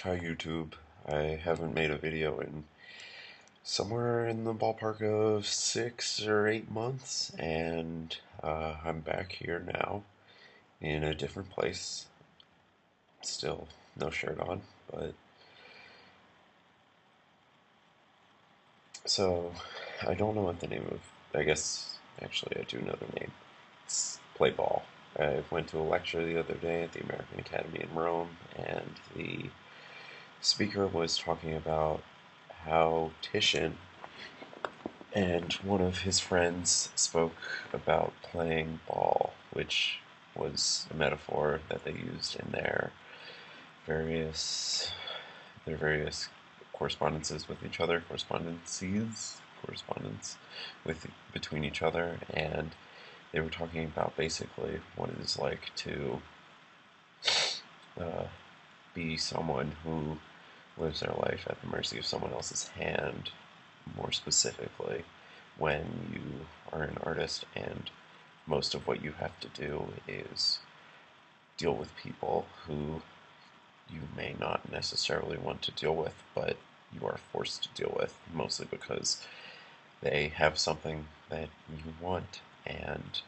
Hi YouTube. I haven't made a video in somewhere in the ballpark of 6 or 8 months, and I'm back here now in a different place. Still no shirt on, but so I don't know what the name of. I guess actually I do know the name. It's play ball. I went to a lecture the other day at the American Academy in Rome, and the speaker was talking about how Titian and one of his friends spoke about playing ball, which was a metaphor that they used in various various correspondences with each other, correspondence with between each other, and they were talking about basically what it is like to uh, be someone who lives their life at the mercy of someone else's hand, more specifically when you are an artist and most of what you have to do is deal with people who you may not necessarily want to deal with, but you are forced to deal with, mostly because they have something that you want, and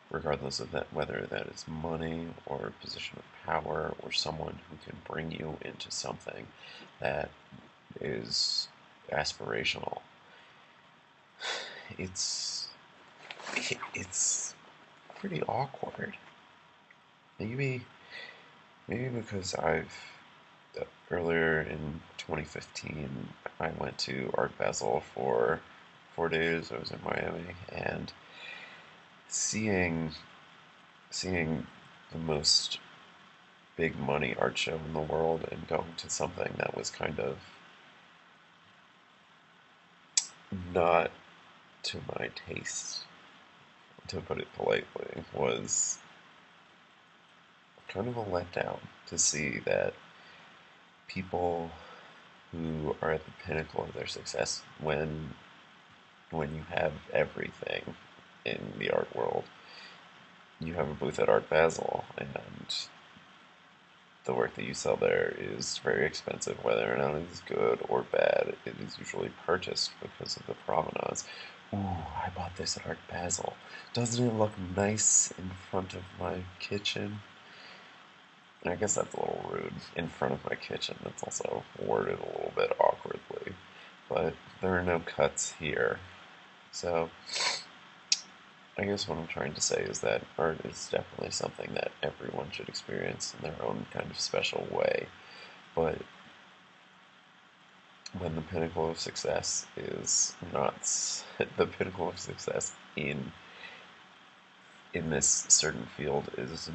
regardless of that, whether that is money or a position of power or someone who can bring you into something that is aspirational, it's it's pretty awkward. Maybe maybe because I've earlier in 2015 I went to Art Basel for 4 days. I was in Miami, and seeing seeing the most big money art show in the world and going to something that was kind of not to my taste, to put it politely, was kind of a letdown to see that people who are at the pinnacle of their success when you have everything in the art world. You have a booth at Art Basel, and the work that you sell there is very expensive. Whether or not it is good or bad, it is usually purchased because of the provenance. Ooh, I bought this at Art Basel. Doesn't it look nice in front of my kitchen? I guess that's a little rude. In front of my kitchen. That's also worded a little bit awkwardly. But there are no cuts here. So, I guess what I'm trying to say is that art is definitely something that everyone should experience in their own kind of special way. But when the pinnacle of success is not the pinnacle of success in this certain field is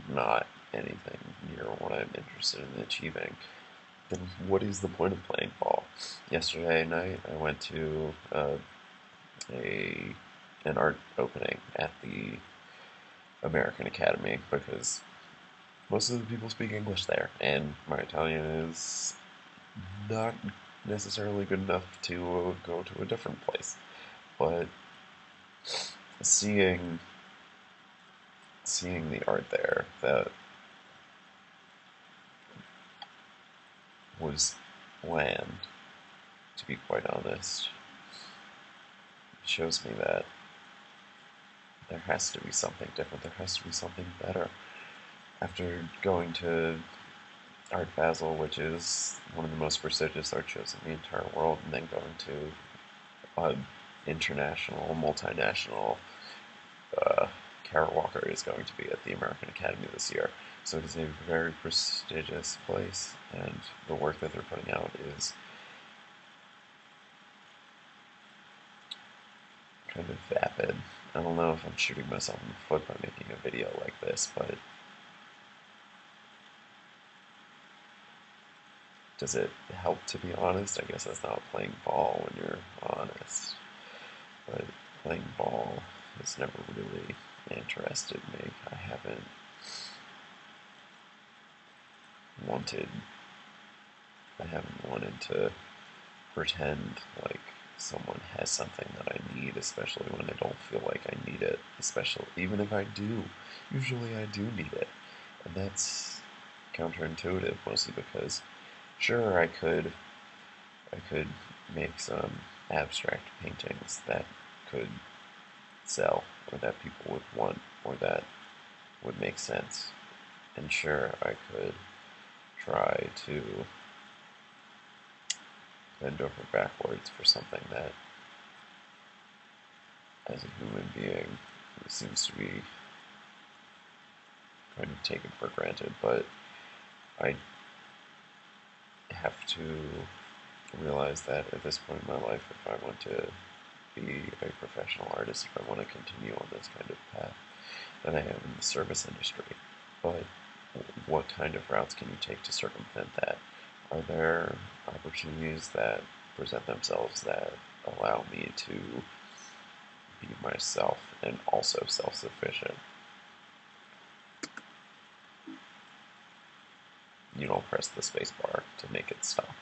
not anything near what I'm interested in achieving, then what is the point of playing ball? Yesterday night, I went to a an art opening at the American Academy because most of the people speak English there, and my Italian is not necessarily good enough to go to a different place. But seeing seeing the art there that was bland, to be quite honest, shows me that there has to be something different. There has to be something better. After going to Art Basel, which is one of the most prestigious art shows in the entire world, and then going to international, multinational, uh, Kara Walker is going to be at the American Academy this year. So it is a very prestigious place, and the work that they're putting out is kind of vapid. I don't know if I'm shooting myself in the foot by making a video like this, but does it help to be honest? I guess that's not playing ball when you're honest. But playing ball has never really interested me. Wanted I haven't wanted to pretend like someone has something that I need, especially when I don't feel like I need it. Especially even if I do. Usually I do need it. And that's counterintuitive, mostly because Sure, I could make some abstract paintings that could sell, or that people would want, or that would make sense. And sure, I could try to bend over backwards for something that, as a human being, seems to be kind of taken for granted. But I have to realize that at this point in my life, if I want to be a professional artist, if I want to continue on this kind of path that I am in the service industry. But what kind of routes can you take to circumvent that? Are there opportunities that present themselves that allow me to be myself and also self-sufficient? You don't press the space bar to make it stop.